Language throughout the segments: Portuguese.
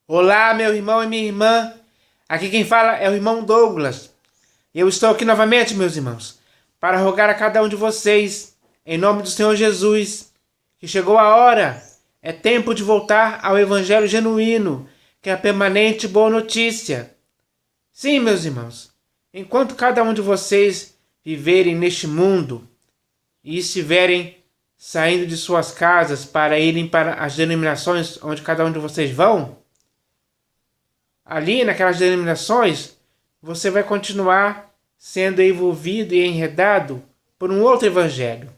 Olá, meu irmão e minha irmã. Aqui quem fala é o irmão Douglas. Eu estou aqui novamente, meus irmãos, para rogar a cada um de vocês, em nome do Senhor Jesus, que chegou a hora. É tempo de voltar ao Evangelho genuíno, que é a permanente boa notícia. Sim, meus irmãos, enquanto cada um de vocês viverem neste mundo e estiverem saindo de suas casas para irem para as denominações onde cada um de vocês vão, ali naquelas denominações, você vai continuar sendo envolvido e enredado por um outro evangelho.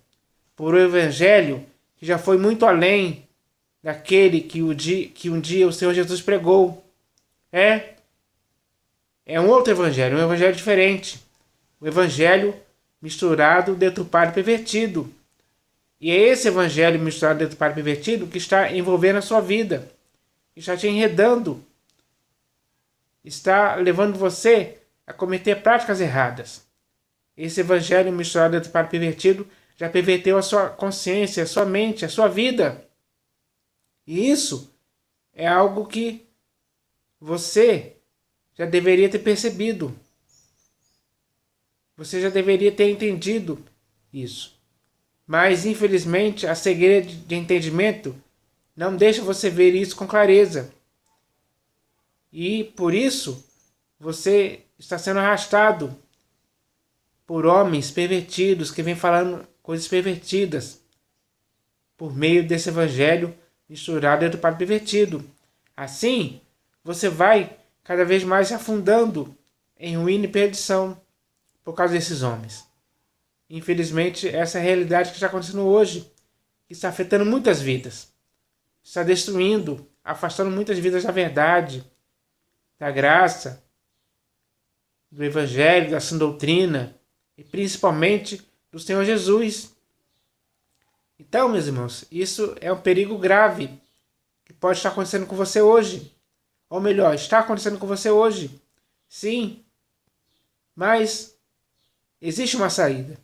Por um evangelho que já foi muito além daquele que um dia o Senhor Jesus pregou. É um outro evangelho, um evangelho diferente. Um evangelho misturado, deturpado e pervertido. E é esse evangelho misturado, deturpado e pervertido que está envolvendo a sua vida. Que está te enredando. Está levando você a cometer práticas erradas. Esse evangelho misturado para pervertido já perverteu a sua consciência, a sua mente, a sua vida. E isso é algo que você já deveria ter percebido. Você já deveria ter entendido isso. Mas, infelizmente, a cegueira de entendimento não deixa você ver isso com clareza. E, por isso, você está sendo arrastado por homens pervertidos que vêm falando coisas pervertidas por meio desse evangelho misturado e para pervertido. Assim, você vai cada vez mais se afundando em ruína e perdição por causa desses homens. Infelizmente, essa é a realidade que está acontecendo hoje, que está afetando muitas vidas. Está destruindo, afastando muitas vidas da verdade, da graça, do evangelho, da sã doutrina e principalmente do Senhor Jesus. Então, meus irmãos, isso é um perigo grave que pode estar acontecendo com você hoje. Ou melhor, está acontecendo com você hoje. Sim, mas existe uma saída.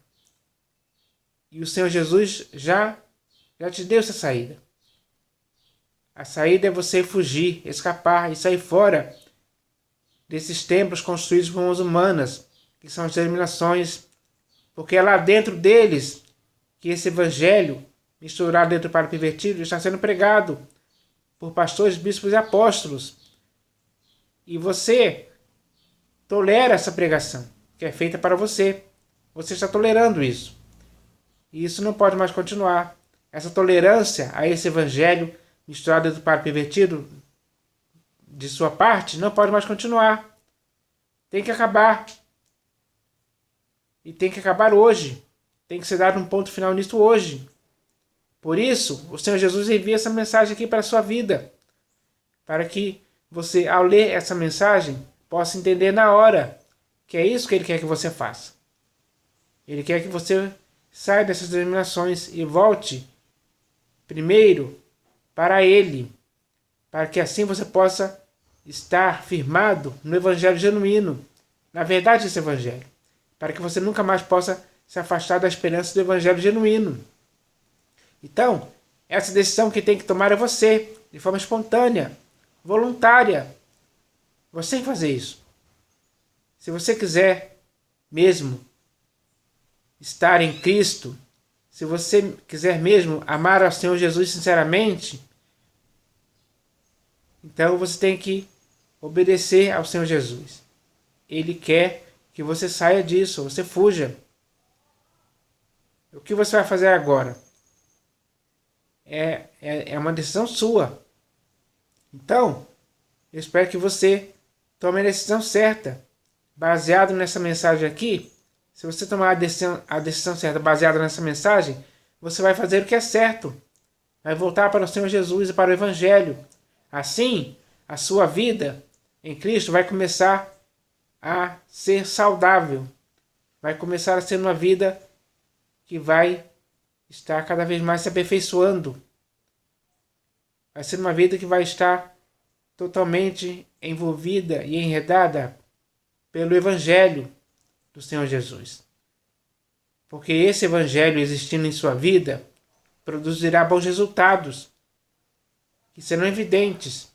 E o Senhor Jesus já te deu essa saída. A saída é você fugir, escapar e sair fora desses templos construídos por mãos humanas, que são as denominações, porque é lá dentro deles que esse evangelho, misturado dentro para o pervertido, está sendo pregado por pastores, bispos e apóstolos. E você tolera essa pregação, que é feita para você. Você está tolerando isso. E isso não pode mais continuar. Essa tolerância a esse evangelho misturado dentro para o pervertido, de sua parte, não pode mais continuar. Tem que acabar. E tem que acabar hoje. Tem que ser dado um ponto final nisso hoje. Por isso, o Senhor Jesus envia essa mensagem aqui para a sua vida. Para que você, ao ler essa mensagem, possa entender na hora que é isso que Ele quer que você faça. Ele quer que você saia dessas denominações e volte primeiro para Ele. Para que assim você possa estar firmado no evangelho genuíno, na verdade desse evangelho, para que você nunca mais possa se afastar da esperança do evangelho genuíno. Então, essa decisão que tem que tomar é você, de forma espontânea, voluntária. Você tem que fazer isso. Se você quiser mesmo estar em Cristo, se você quiser mesmo amar ao Senhor Jesus sinceramente, então você tem que obedecer ao Senhor Jesus. Ele quer que você saia disso, você fuja. O que você vai fazer agora? É uma decisão sua. Então, eu espero que você tome a decisão certa. Baseado nessa mensagem aqui, se você tomar a decisão certa baseada nessa mensagem, você vai fazer o que é certo. Vai voltar para o Senhor Jesus e para o Evangelho. Assim, a sua vida em Cristo vai começar a ser saudável. Vai começar a ser uma vida que vai estar cada vez mais se aperfeiçoando. Vai ser uma vida que vai estar totalmente envolvida e enredada pelo Evangelho do Senhor Jesus. Porque esse Evangelho existindo em sua vida produzirá bons resultados, que serão evidentes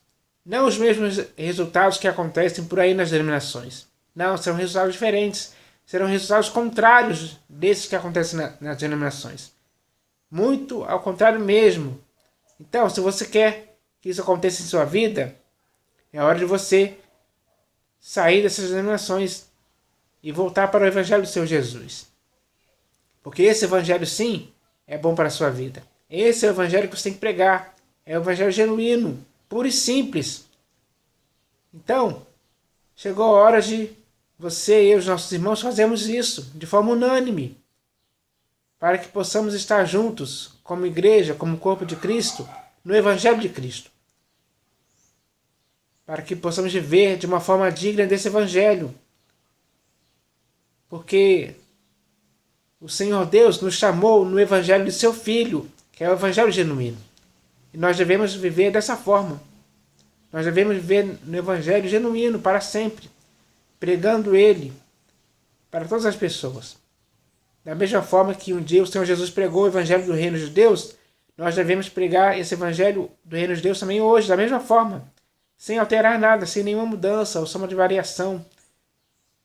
Não os mesmos resultados que acontecem por aí nas denominações. Não, serão resultados diferentes. Serão resultados contrários desses que acontecem nas denominações. Muito ao contrário mesmo. Então, se você quer que isso aconteça em sua vida, é hora de você sair dessas denominações e voltar para o Evangelho do Senhor Jesus. Porque esse Evangelho, sim, é bom para a sua vida. Esse é o Evangelho que você tem que pregar. É o Evangelho genuíno, puro e simples. Então, chegou a hora de você e eu, os nossos irmãos, fazermos isso de forma unânime, para que possamos estar juntos, como igreja, como corpo de Cristo, no Evangelho de Cristo. Para que possamos viver de uma forma digna desse Evangelho. Porque o Senhor Deus nos chamou no Evangelho de seu Filho, que é o Evangelho genuíno. E nós devemos viver dessa forma. Nós devemos viver no Evangelho genuíno para sempre, pregando ele para todas as pessoas. Da mesma forma que um dia o Senhor Jesus pregou o Evangelho do Reino de Deus, nós devemos pregar esse Evangelho do Reino de Deus também hoje, da mesma forma, sem alterar nada, sem nenhuma mudança, ou soma de variação,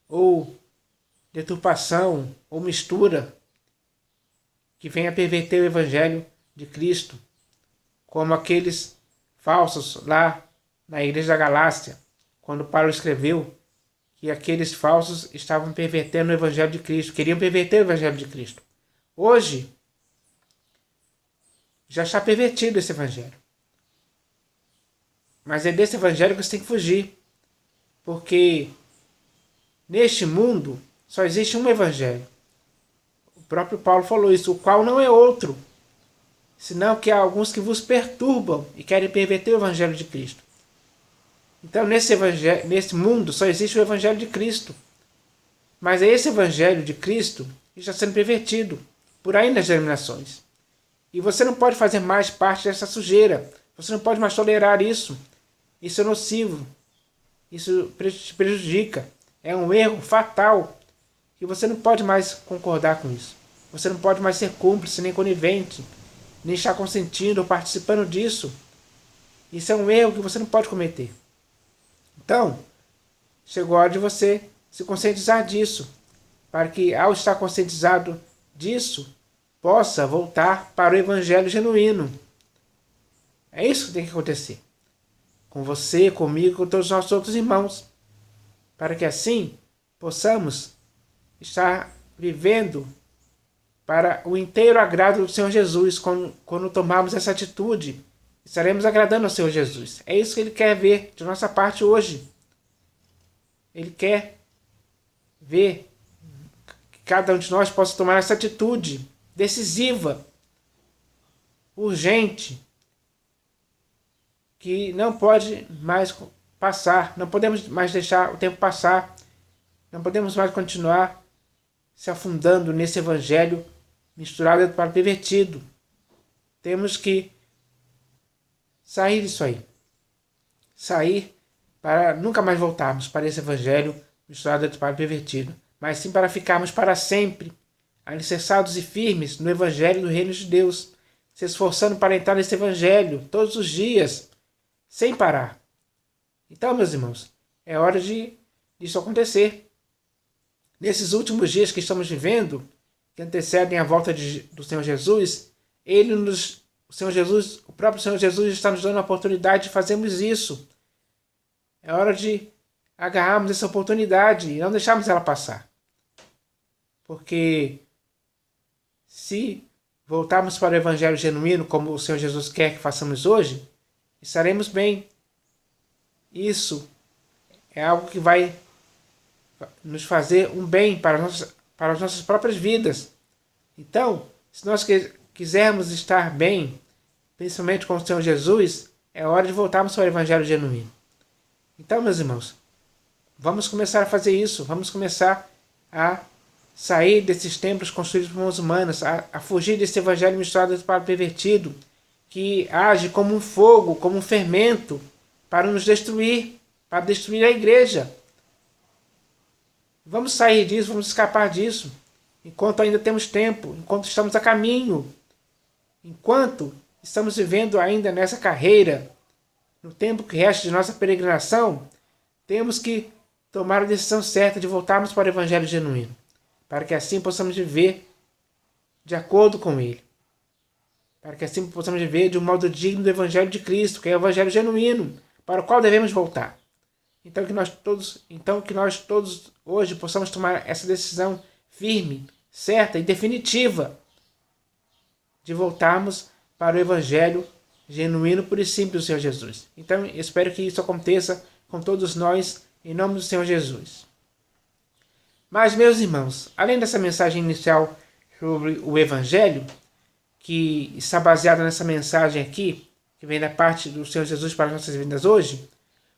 ou deturpação, ou mistura, que venha perverter o Evangelho de Cristo, como aqueles falsos lá na igreja da Galácia, quando Paulo escreveu que aqueles falsos estavam pervertendo o Evangelho de Cristo, queriam perverter o Evangelho de Cristo. Hoje, já está pervertido esse Evangelho. Mas é desse Evangelho que você tem que fugir, porque neste mundo só existe um Evangelho. O próprio Paulo falou isso, o qual não é outro, senão que há alguns que vos perturbam e querem perverter o Evangelho de Cristo. Então, nesse mundo só existe o Evangelho de Cristo. Mas é esse Evangelho de Cristo que está sendo pervertido por aí nas denominações. E você não pode fazer mais parte dessa sujeira. Você não pode mais tolerar isso. Isso é nocivo. Isso te prejudica. É um erro fatal. E você não pode mais concordar com isso. Você não pode mais ser cúmplice, nem conivente, nem estar consentindo ou participando disso. Isso é um erro que você não pode cometer. Então, chegou a hora de você se conscientizar disso, para que, ao estar conscientizado disso, possa voltar para o Evangelho genuíno. É isso que tem que acontecer. Com você, comigo, com todos os nossos outros irmãos. Para que assim possamos estar vivendo para o inteiro agrado do Senhor Jesus. Quando tomarmos essa atitude, estaremos agradando ao Senhor Jesus. É isso que Ele quer ver de nossa parte hoje. Ele quer ver que cada um de nós possa tomar essa atitude decisiva, urgente, que não pode mais passar. Não podemos mais deixar o tempo passar. Não podemos mais continuar se afundando nesse evangelho misturado para pervertido. Temos que sair disso aí. Sair para nunca mais voltarmos para esse evangelho misturado para pervertido, mas sim para ficarmos para sempre alicerçados e firmes no evangelho do reino de Deus, se esforçando para entrar nesse evangelho todos os dias, sem parar. Então, meus irmãos, é hora disso acontecer. Nesses últimos dias que estamos vivendo, que antecedem a volta do Senhor Jesus, o próprio Senhor Jesus está nos dando a oportunidade de fazermos isso. É hora de agarrarmos essa oportunidade e não deixarmos ela passar. Porque se voltarmos para o Evangelho genuíno, como o Senhor Jesus quer que façamos hoje, estaremos bem. Isso é algo que vai nos fazer um bem para as nossas próprias vidas. Então, se nós quisermos estar bem, principalmente com o Senhor Jesus, é hora de voltarmos para o Evangelho genuíno. Então, meus irmãos, vamos começar a fazer isso. Vamos começar a sair desses templos construídos por mãos humanas, a fugir desse evangelho misturado para o pervertido, que age como um fogo, como um fermento, para nos destruir, para destruir a igreja. Vamos sair disso, vamos escapar disso, enquanto ainda temos tempo, enquanto estamos a caminho, enquanto estamos vivendo ainda nessa carreira no tempo que resta de nossa peregrinação, temos que tomar a decisão certa de voltarmos para o Evangelho genuíno, para que assim possamos viver de acordo com ele, para que assim possamos viver de um modo digno do Evangelho de Cristo, que é o Evangelho genuíno, para o qual devemos voltar. Então que nós todos hoje possamos tomar essa decisão firme, certa e definitiva de voltarmos para o Evangelho genuíno, puro e simples do Senhor Jesus. Então eu espero que isso aconteça com todos nós, em nome do Senhor Jesus. Mas, meus irmãos, além dessa mensagem inicial sobre o Evangelho, que está baseada nessa mensagem aqui, que vem da parte do Senhor Jesus para as nossas vidas hoje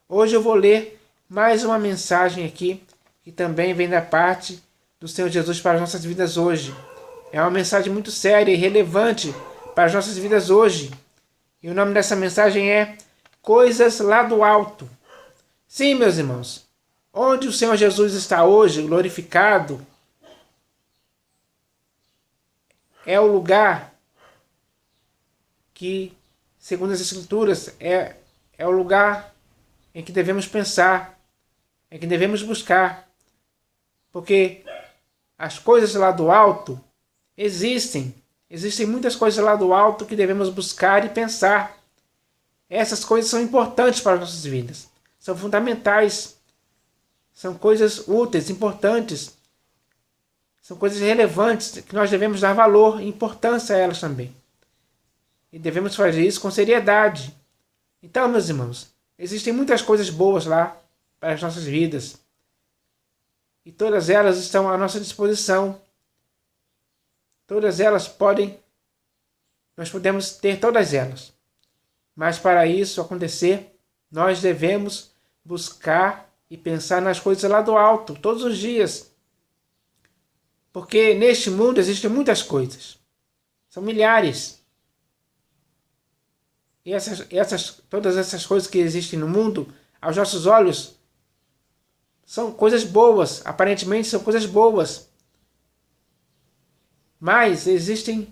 eu vou ler mais uma mensagem aqui, que também vem da parte do Senhor Jesus para as nossas vidas hoje. É uma mensagem muito séria e relevante para as nossas vidas hoje. E o nome dessa mensagem é Coisas lá do Alto. Sim, meus irmãos, onde o Senhor Jesus está hoje, glorificado, é o lugar que, segundo as Escrituras, é o lugar em que devemos pensar, em que devemos buscar. Porque as coisas lá do alto existem. Existem muitas coisas lá do alto que devemos buscar e pensar. Essas coisas são importantes para as nossas vidas. São fundamentais. São coisas úteis, importantes. São coisas relevantes que nós devemos dar valor e importância a elas também. E devemos fazer isso com seriedade. Então, meus irmãos, existem muitas coisas boas lá para as nossas vidas. E todas elas estão à nossa disposição. Todas elas nós podemos ter todas elas. Mas para isso acontecer, nós devemos buscar e pensar nas coisas lá do alto, todos os dias. Porque neste mundo existem muitas coisas. São milhares. E todas essas coisas que existem no mundo, aos nossos olhos, são coisas boas. Aparentemente são coisas boas. Mas existem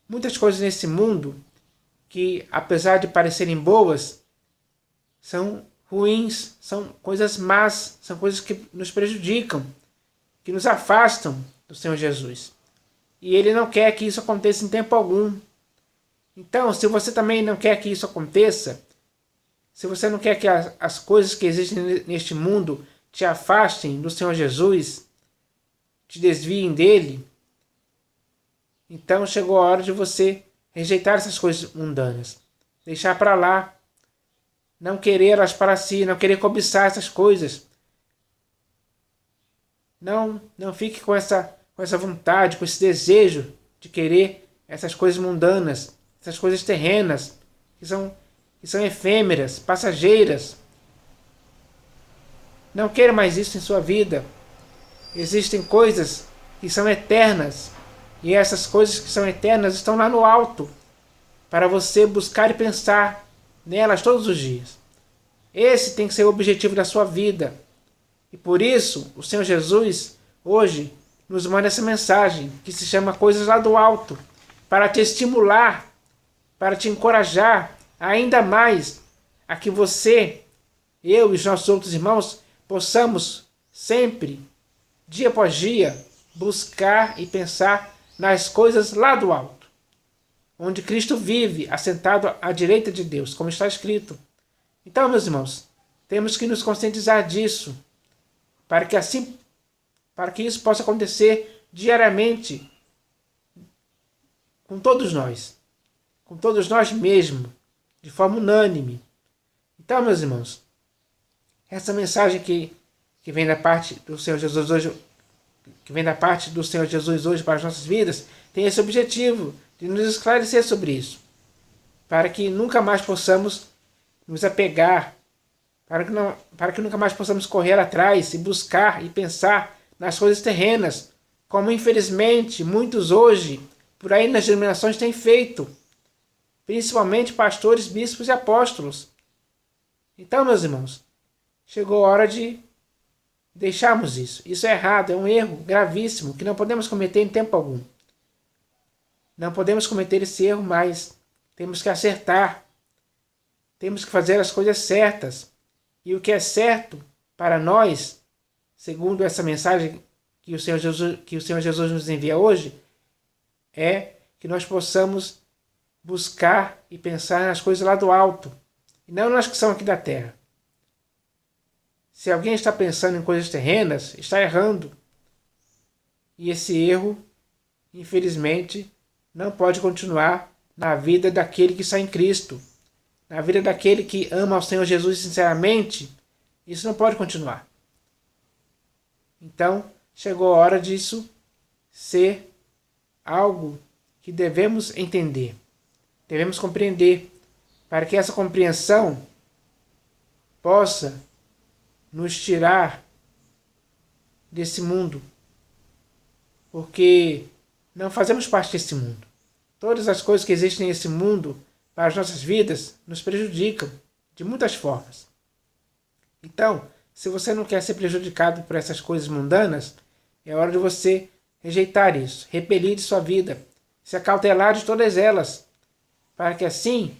muitas coisas nesse mundo que, apesar de parecerem boas, são ruins, são coisas más, são coisas que nos prejudicam, que nos afastam do Senhor Jesus. E Ele não quer que isso aconteça em tempo algum. Então, se você também não quer que isso aconteça, se você não quer que as coisas que existem neste mundo te afastem do Senhor Jesus, te desviem dele, então chegou a hora de você rejeitar essas coisas mundanas, deixar para lá, não querer elas para si, não querer cobiçar essas coisas. Não fique com essa vontade, com esse desejo de querer essas coisas mundanas, essas coisas terrenas, que são efêmeras, passageiras. Não queira mais isso em sua vida. Existem coisas que são eternas, e essas coisas que são eternas estão lá no alto, para você buscar e pensar nelas todos os dias. Esse tem que ser o objetivo da sua vida. E por isso, o Senhor Jesus, hoje, nos manda essa mensagem, que se chama Coisas lá do Alto, para te estimular, para te encorajar ainda mais a que você, eu e os nossos outros irmãos, possamos sempre, dia após dia, buscar e pensar nas coisas lá do alto, onde Cristo vive, assentado à direita de Deus, como está escrito. Então, meus irmãos, temos que nos conscientizar disso, para que isso possa acontecer diariamente com todos nós mesmos, de forma unânime. Então, meus irmãos, essa mensagem que vem da parte do Senhor Jesus hoje, para as nossas vidas, tem esse objetivo de nos esclarecer sobre isso, para que nunca mais possamos nos apegar, para que nunca mais possamos correr atrás e buscar e pensar nas coisas terrenas, como infelizmente muitos hoje por aí nas denominações têm feito, principalmente pastores, bispos e apóstolos. Então, meus irmãos, chegou a hora de deixarmos isso. Isso é errado, é um erro gravíssimo que não podemos cometer em tempo algum. Não podemos cometer esse erro mais. Temos que acertar. temos que fazer as coisas certas. E o que é certo para nós, segundo essa mensagem que o Senhor Jesus nos envia hoje, é que nós possamos buscar e pensar nas coisas lá do alto, e não nas que são aqui da terra. Se alguém está pensando em coisas terrenas, está errando. E esse erro, infelizmente, não pode continuar na vida daquele que está em Cristo. Na vida daquele que ama ao Senhor Jesus sinceramente, isso não pode continuar. Então, chegou a hora disso ser algo que devemos entender. Devemos compreender, para que essa compreensão possa nos tirar desse mundo. Porque não fazemos parte desse mundo. Todas as coisas que existem nesse mundo para as nossas vidas nos prejudicam de muitas formas. Então, se você não quer ser prejudicado por essas coisas mundanas, é hora de você rejeitar isso, repelir de sua vida, se acautelar de todas elas, para que assim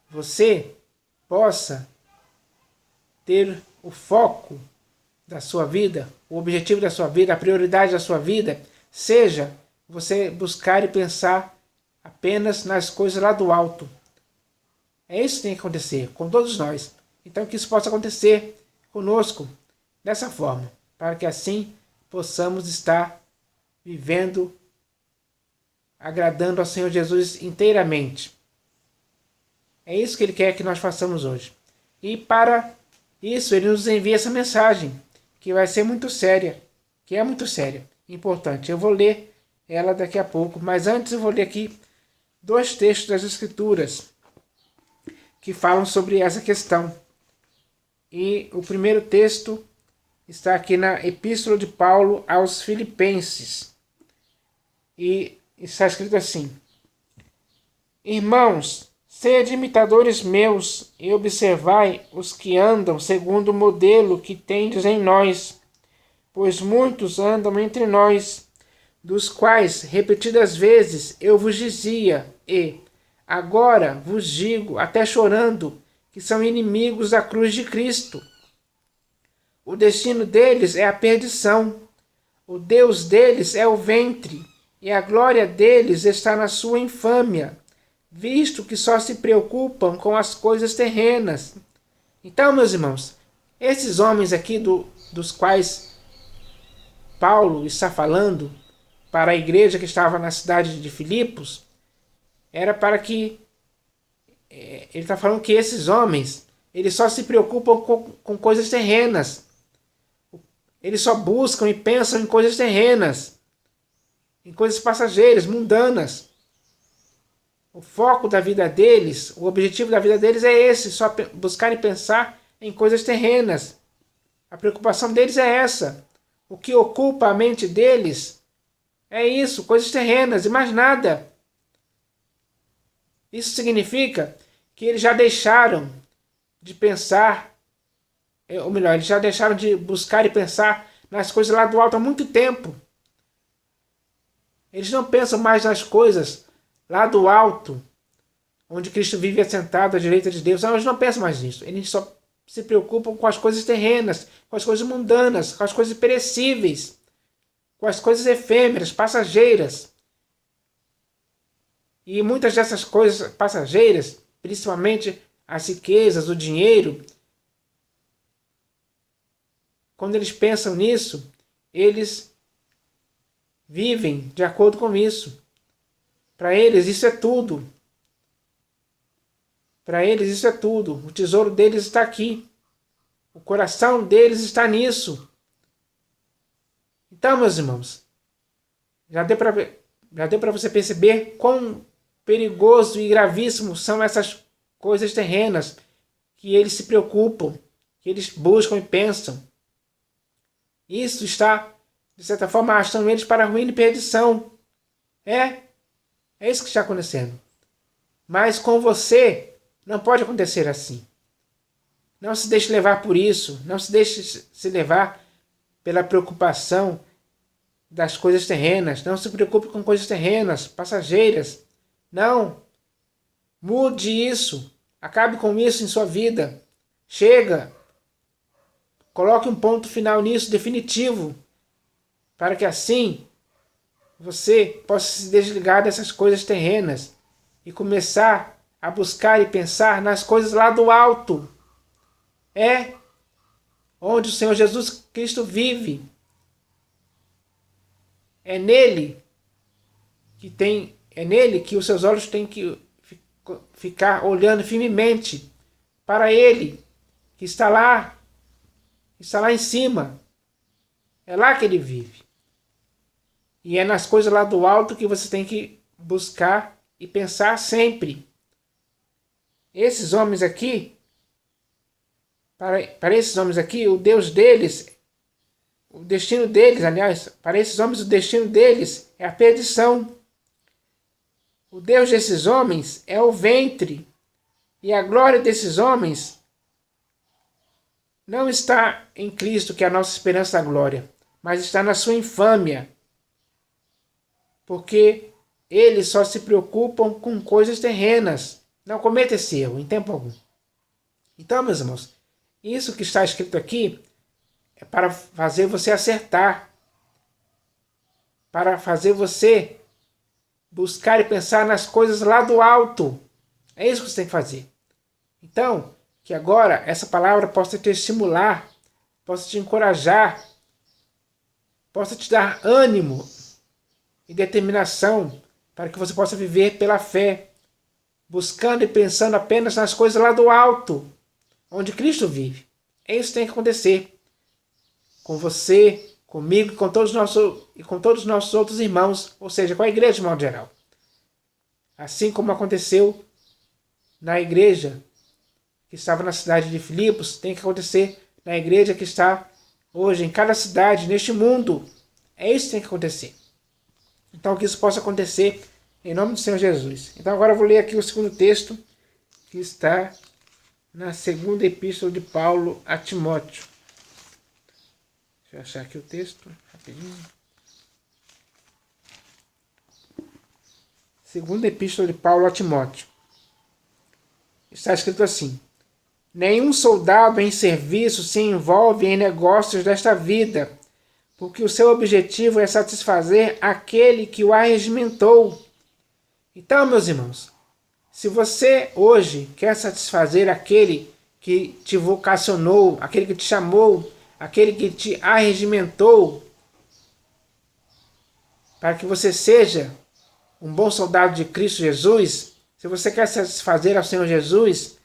você possa ter o foco da sua vida, o objetivo da sua vida, a prioridade da sua vida, seja você buscar e pensar apenas nas coisas lá do alto. É isso que tem que acontecer com todos nós. Então que isso possa acontecer conosco dessa forma, para que assim possamos estar vivendo, agradando ao Senhor Jesus inteiramente. É isso que Ele quer que nós façamos hoje. E para isso Ele nos envia essa mensagem, que vai ser muito séria, que é muito séria, importante. Eu vou ler ela daqui a pouco, mas antes eu vou ler aqui 2 textos das Escrituras que falam sobre essa questão. E o primeiro texto está aqui na Epístola de Paulo aos Filipenses. E está escrito assim: Irmãos, sede imitadores meus e observai os que andam segundo o modelo que tendes em nós, pois muitos andam entre nós, dos quais repetidas vezes eu vos dizia, e agora vos digo, até chorando, que são inimigos da cruz de Cristo. O destino deles é a perdição, o Deus deles é o ventre, e a glória deles está na sua infâmia, visto que só se preocupam com as coisas terrenas. Então, meus irmãos, esses homens aqui dos quais Paulo está falando para a igreja que estava na cidade de Filipos, era para que ele está falando que esses homens, eles só se preocupam com coisas terrenas. Eles só buscam e pensam em coisas terrenas, em coisas passageiras, mundanas. O foco da vida deles, o objetivo da vida deles é esse, só buscar e pensar em coisas terrenas. A preocupação deles é essa. O que ocupa a mente deles é isso, coisas terrenas e mais nada. Isso significa que eles já deixaram de pensar, ou melhor, eles já deixaram de buscar e pensar nas coisas lá do alto há muito tempo. Eles não pensam mais nas coisas lá do alto, onde Cristo vive assentado à direita de Deus. Não, eles não pensam mais nisso. Eles só se preocupam com as coisas terrenas, com as coisas mundanas, com as coisas perecíveis, com as coisas efêmeras, passageiras. E muitas dessas coisas passageiras, principalmente as riquezas, o dinheiro, quando eles pensam nisso, eles vivem de acordo com isso. Para eles isso é tudo. Para eles isso é tudo. O tesouro deles está aqui. O coração deles está nisso. Então, meus irmãos, já deu para você perceber quão perigoso e gravíssimo são essas coisas terrenas que eles se preocupam, que eles buscam e pensam. Isso está, de certa forma, arrastando eles para a ruína e perdição. É isso que está acontecendo. Mas com você não pode acontecer assim. Não se deixe levar por isso. Não se deixe se levar pela preocupação das coisas terrenas. Não se preocupe com coisas terrenas, passageiras. Não. Mude isso. Acabe com isso em sua vida. Chega. Coloque um ponto final nisso, definitivo, para que assim você possa se desligar dessas coisas terrenas e começar a buscar e pensar nas coisas lá do alto. É onde o Senhor Jesus Cristo vive. É nele que os seus olhos têm que ficar olhando firmemente para ele, que está lá em cima. É lá que ele vive. E é nas coisas lá do alto que você tem que buscar e pensar sempre. Esses homens aqui, para esses homens aqui, o Deus deles, o destino deles, aliás, para esses homens o destino deles é a perdição. O Deus desses homens é o ventre. E a glória desses homens não está em Cristo, que é a nossa esperança da glória, mas está na sua infâmia. Porque eles só se preocupam com coisas terrenas. Não cometa esse erro em tempo algum. Então, meus irmãos, isso que está escrito aqui é para fazer você acertar, para fazer você buscar e pensar nas coisas lá do alto. É isso que você tem que fazer. Então, que agora essa palavra possa te estimular, possa te encorajar, possa te dar ânimo e determinação para que você possa viver pela fé, buscando e pensando apenas nas coisas lá do alto, onde Cristo vive. É isso que tem que acontecer com você, comigo e com todos os nossos outros irmãos, ou seja, com a igreja de modo geral. Assim como aconteceu na igreja que estava na cidade de Filipos, tem que acontecer na igreja que está hoje em cada cidade, neste mundo. É isso que tem que acontecer. Então, que isso possa acontecer em nome do Senhor Jesus. Então, agora eu vou ler aqui o segundo texto, que está na segunda epístola de Paulo a Timóteo. Deixa eu achar aqui o texto, rapidinho. Segunda epístola de Paulo a Timóteo. Está escrito assim: nenhum soldado em serviço se envolve em negócios desta vida, porque o seu objetivo é satisfazer aquele que o arregimentou. Então, meus irmãos, se você hoje quer satisfazer aquele que te vocacionou, aquele que te chamou, aquele que te arregimentou, para que você seja um bom soldado de Cristo Jesus, se você quer satisfazer ao Senhor Jesus,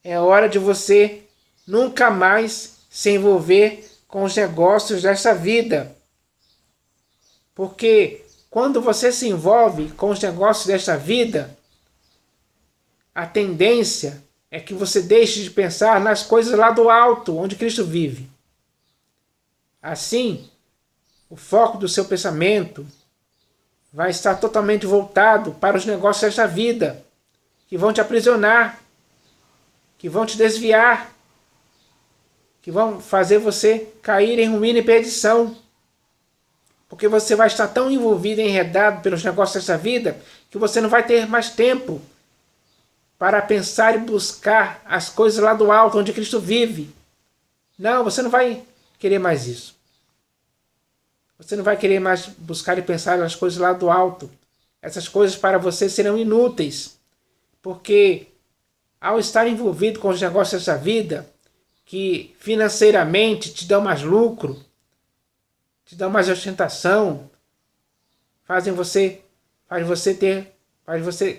é hora de você nunca mais se envolver com os negócios dessa vida. Porque quando você se envolve com os negócios desta vida, a tendência é que você deixe de pensar nas coisas lá do alto, onde Cristo vive. Assim, o foco do seu pensamento vai estar totalmente voltado para os negócios desta vida, que vão te aprisionar, que vão te desviar, que vão fazer você cair em ruína e perdição. Porque você vai estar tão envolvido e enredado pelos negócios dessa vida que você não vai ter mais tempo para pensar e buscar as coisas lá do alto, onde Cristo vive. Não, você não vai querer mais isso. Você não vai querer mais buscar e pensar nas coisas lá do alto. Essas coisas para você serão inúteis. Porque ao estar envolvido com os negócios dessa vida, que financeiramente te dão mais lucro, te dão mais ostentação, fazem você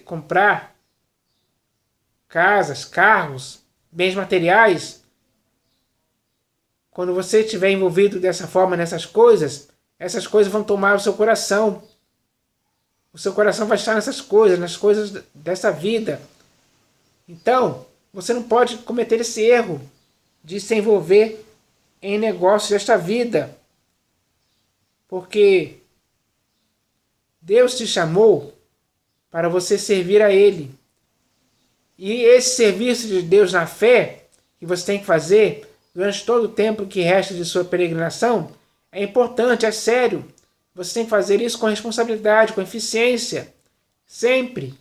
comprar casas, carros, bens materiais. Quando você estiver envolvido dessa forma nessas coisas, essas coisas vão tomar o seu coração. O seu coração vai estar nessas coisas, nas coisas dessa vida. Então, você não pode cometer esse erro de se envolver em negócios desta vida. Porque Deus te chamou para você servir a Ele. E esse serviço de Deus na fé, que você tem que fazer durante todo o tempo que resta de sua peregrinação, é importante, é sério. Você tem que fazer isso com responsabilidade, com eficiência, sempre.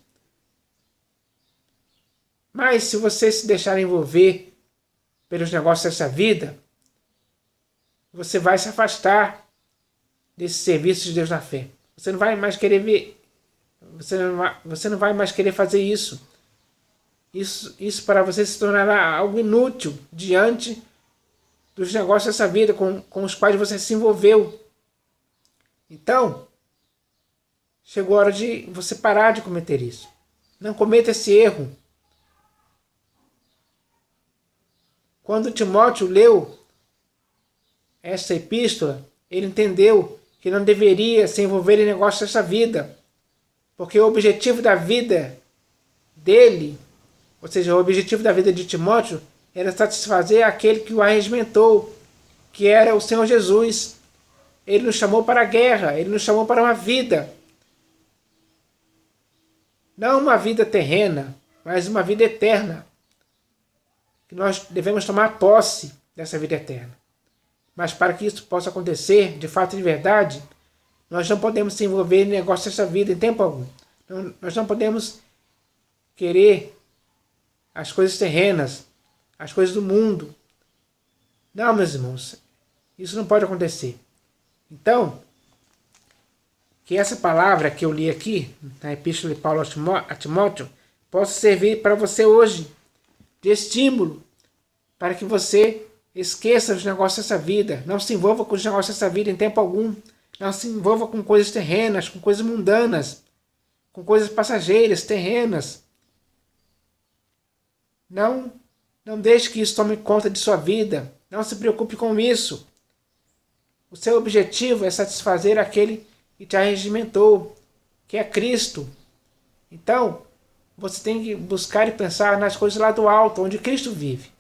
Mas se você se deixar envolver pelos negócios dessa vida, você vai se afastar desse serviço de Deus na fé. Você não vai mais querer ver, você não vai mais querer fazer isso. Isso para você se tornará algo inútil diante dos negócios dessa vida com os quais você se envolveu. Então, chegou a hora de você parar de cometer isso. Não cometa esse erro. Quando Timóteo leu essa epístola, ele entendeu que não deveria se envolver em negócios dessa vida, porque o objetivo da vida dele, ou seja, o objetivo da vida de Timóteo, era satisfazer aquele que o arregimentou, que era o Senhor Jesus. Ele nos chamou para a guerra, ele nos chamou para uma vida. Não uma vida terrena, mas uma vida eterna. Que nós devemos tomar posse dessa vida eterna. Mas para que isso possa acontecer, de fato e de verdade, nós não podemos se envolver em negócios dessa vida em tempo algum. Nós não podemos querer as coisas terrenas, as coisas do mundo. Não, meus irmãos, isso não pode acontecer. Então, que essa palavra que eu li aqui, na Epístola de Paulo a Timóteo, possa servir para você hoje, de estímulo, para que você esqueça os negócios dessa vida, não se envolva com os negócios dessa vida em tempo algum, não se envolva com coisas terrenas, com coisas mundanas, com coisas passageiras, terrenas. Não deixe que isso tome conta de sua vida, não se preocupe com isso. O seu objetivo é satisfazer aquele que te arregimentou, que é Cristo. Então, você tem que buscar e pensar nas coisas lá do alto, onde Cristo vive,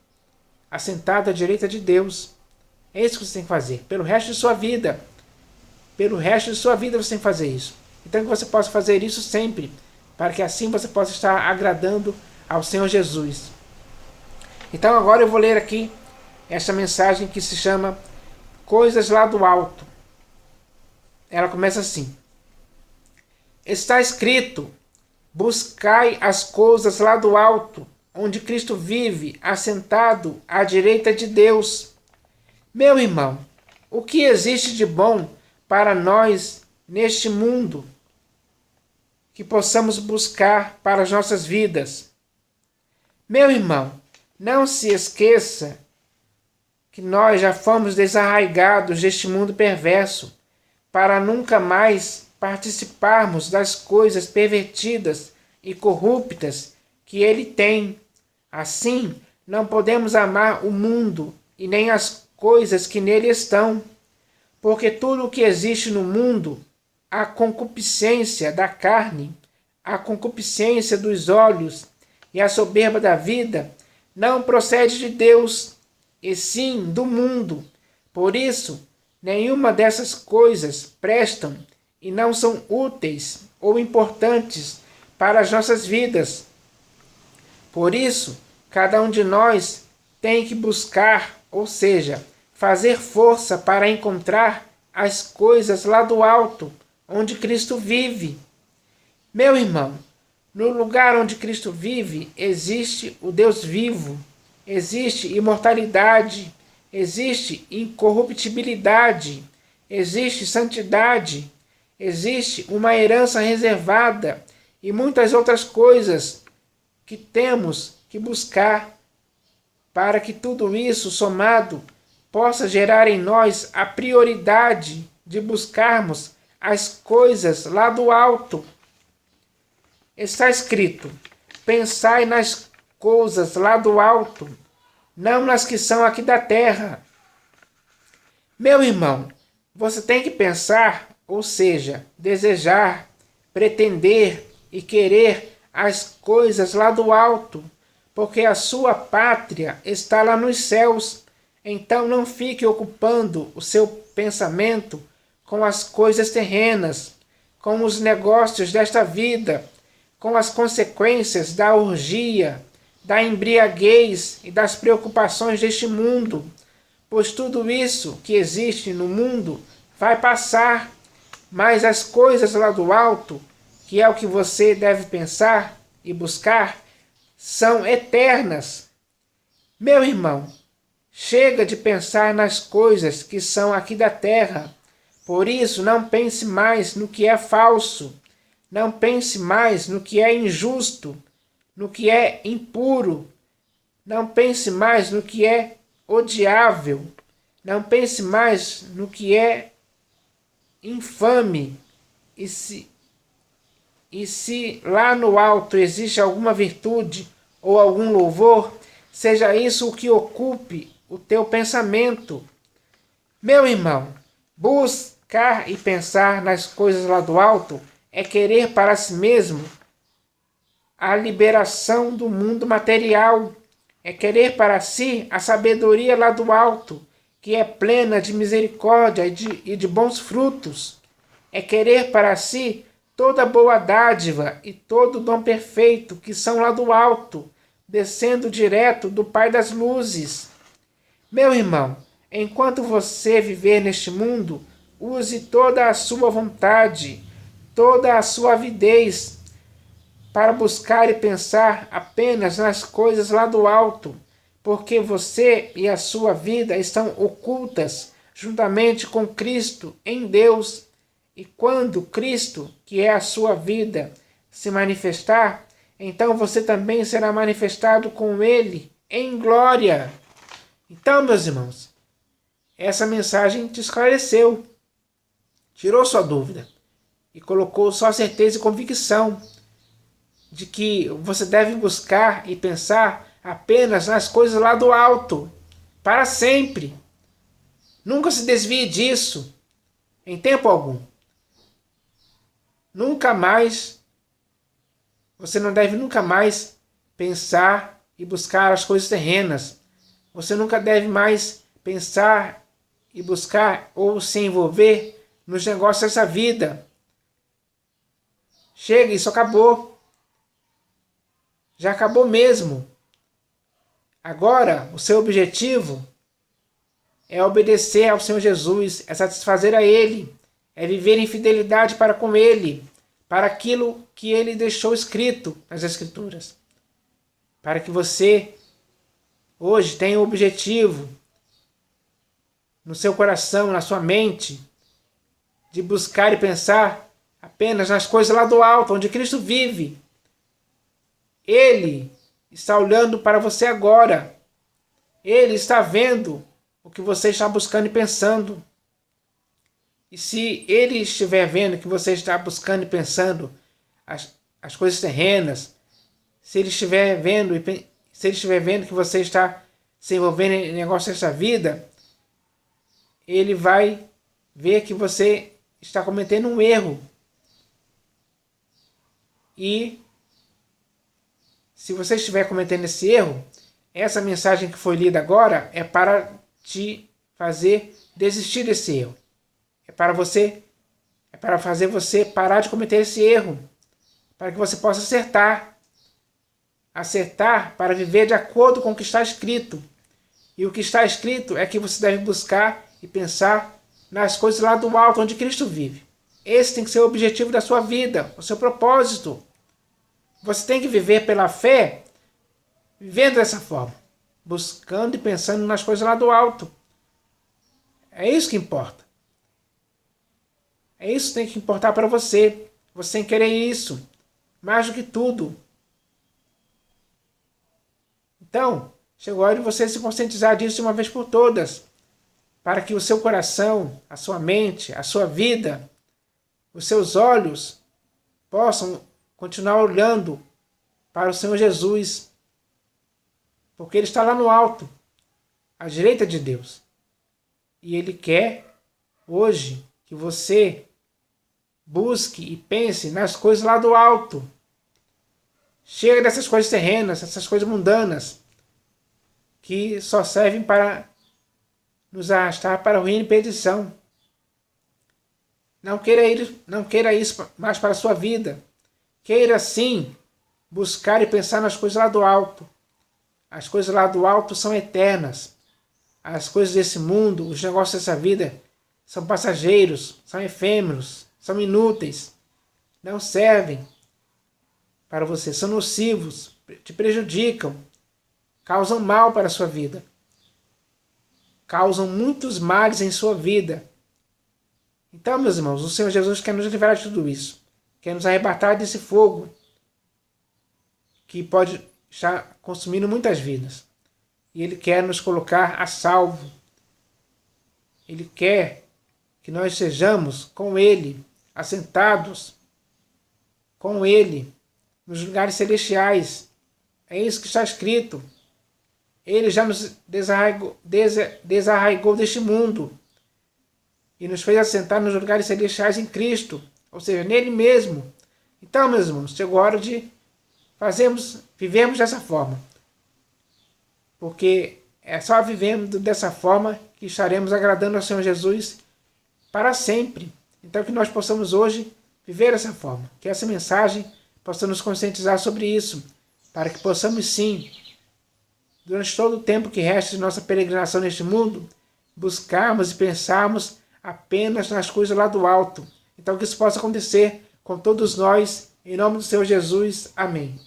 assentado à direita de Deus. É isso que você tem que fazer, pelo resto de sua vida. Pelo resto de sua vida você tem que fazer isso. Então que você possa fazer isso sempre, para que assim você possa estar agradando ao Senhor Jesus. Então agora eu vou ler aqui essa mensagem que se chama Coisas lá do Alto. Ela começa assim: está escrito, buscai as coisas lá do alto, onde Cristo vive, assentado à direita de Deus. Meu irmão, o que existe de bom para nós neste mundo que possamos buscar para as nossas vidas? Meu irmão, não se esqueça que nós já fomos desarraigados deste mundo perverso para nunca mais participarmos das coisas pervertidas e corruptas que ele tem. Assim, não podemos amar o mundo e nem as coisas que nele estão, porque tudo o que existe no mundo, a concupiscência da carne, a concupiscência dos olhos e a soberba da vida, não procede de Deus, e sim do mundo. Por isso, nenhuma dessas coisas prestam e não são úteis ou importantes para as nossas vidas. Por isso, cada um de nós tem que buscar, ou seja, fazer força para encontrar as coisas lá do alto, onde Cristo vive. Meu irmão, no lugar onde Cristo vive, existe o Deus vivo, existe imortalidade, existe incorruptibilidade, existe santidade, existe uma herança reservada e muitas outras coisas que temos que buscar para que tudo isso somado possa gerar em nós a prioridade de buscarmos as coisas lá do alto. Está escrito, pensai nas coisas lá do alto, não nas que são aqui da terra. Meu irmão, você tem que pensar, ou seja, desejar, pretender e querer as coisas lá do alto, porque a sua pátria está lá nos céus. Então não fique ocupando o seu pensamento com as coisas terrenas, com os negócios desta vida, com as consequências da orgia, da embriaguez e das preocupações deste mundo, pois tudo isso que existe no mundo vai passar, mas as coisas lá do alto, que é o que você deve pensar e buscar, são eternas. Meu irmão, chega de pensar nas coisas que são aqui da terra. Por isso, não pense mais no que é falso. Não pense mais no que é injusto, no que é impuro. Não pense mais no que é odiável. Não pense mais no que é infame. E se lá no alto existe alguma virtude ou algum louvor, seja isso o que ocupe o teu pensamento. Meu irmão, buscar e pensar nas coisas lá do alto é querer para si mesmo a liberação do mundo material. É querer para si a sabedoria lá do alto, que é plena de misericórdia e de bons frutos. É querer para si toda boa dádiva e todo dom perfeito que são lá do alto, descendo direto do Pai das luzes. Meu irmão, enquanto você viver neste mundo, use toda a sua vontade, toda a sua avidez, para buscar e pensar apenas nas coisas lá do alto, porque você e a sua vida estão ocultas juntamente com Cristo em Deus. E quando Cristo, que é a sua vida, se manifestar, então você também será manifestado com Ele em glória. Então, meus irmãos, essa mensagem te esclareceu, tirou sua dúvida e colocou sua certeza e convicção de que você deve buscar e pensar apenas nas coisas lá do alto, para sempre. Nunca se desvie disso, em tempo algum. Nunca mais, você não deve nunca mais pensar e buscar as coisas terrenas. Você nunca deve mais pensar e buscar ou se envolver nos negócios dessa vida. Chega, isso acabou. Já acabou mesmo. Agora, o seu objetivo é obedecer ao Senhor Jesus, é satisfazer a Ele, é viver em fidelidade para com Ele, para aquilo que Ele deixou escrito nas Escrituras. Para que você hoje tenha o objetivo no seu coração, na sua mente, de buscar e pensar apenas nas coisas lá do alto, onde Cristo vive. Ele está olhando para você agora. Ele está vendo o que você está buscando e pensando. E se Ele estiver vendo que você está buscando e pensando as coisas terrenas, se Ele estiver vendo que você está se envolvendo em negócios dessa vida, Ele vai ver que você está cometendo um erro. E se você estiver cometendo esse erro, essa mensagem que foi lida agora é para te fazer desistir desse erro. É para fazer você parar de cometer esse erro, para que você possa acertar. Acertar para viver de acordo com o que está escrito. E o que está escrito é que você deve buscar e pensar nas coisas lá do alto, onde Cristo vive. Esse tem que ser o objetivo da sua vida, o seu propósito. Você tem que viver pela fé, vivendo dessa forma, buscando e pensando nas coisas lá do alto. É isso que importa. É isso que tem que importar para você. Você tem que querer isso, mais do que tudo. Então, chegou a hora de você se conscientizar disso de uma vez por todas, para que o seu coração, a sua mente, a sua vida, os seus olhos possam continuar olhando para o Senhor Jesus, porque Ele está lá no alto, à direita de Deus. E Ele quer, hoje, que você busque e pense nas coisas lá do alto. Chega dessas coisas terrenas, essas coisas mundanas, que só servem para nos arrastar para a ruína e perdição. Não queira isso mais para a sua vida. Queira sim buscar e pensar nas coisas lá do alto. As coisas lá do alto são eternas. As coisas desse mundo, os negócios dessa vida, são passageiros, são efêmeros, são inúteis. Não servem para você, são nocivos, te prejudicam, causam mal para a sua vida, causam muitos males em sua vida. Então, meus irmãos, o Senhor Jesus quer nos livrar de tudo isso, quer nos arrebatar desse fogo que pode estar consumindo muitas vidas. E Ele quer nos colocar a salvo. Ele quer que nós sejamos com Ele, assentados com Ele, nos lugares celestiais. É isso que está escrito. Ele já nos desarraigou deste mundo e nos fez assentar nos lugares celestiais em Cristo, ou seja, nele mesmo. Então, meus irmãos, chegou a hora de vivemos dessa forma. Porque é só vivendo dessa forma que estaremos agradando ao Senhor Jesus para sempre. Então, que nós possamos hoje viver dessa forma. Que essa mensagem possa nos conscientizar sobre isso, para que possamos sim, durante todo o tempo que resta de nossa peregrinação neste mundo, buscarmos e pensarmos apenas nas coisas lá do alto. Então, que isso possa acontecer com todos nós, em nome do Senhor Jesus. Amém.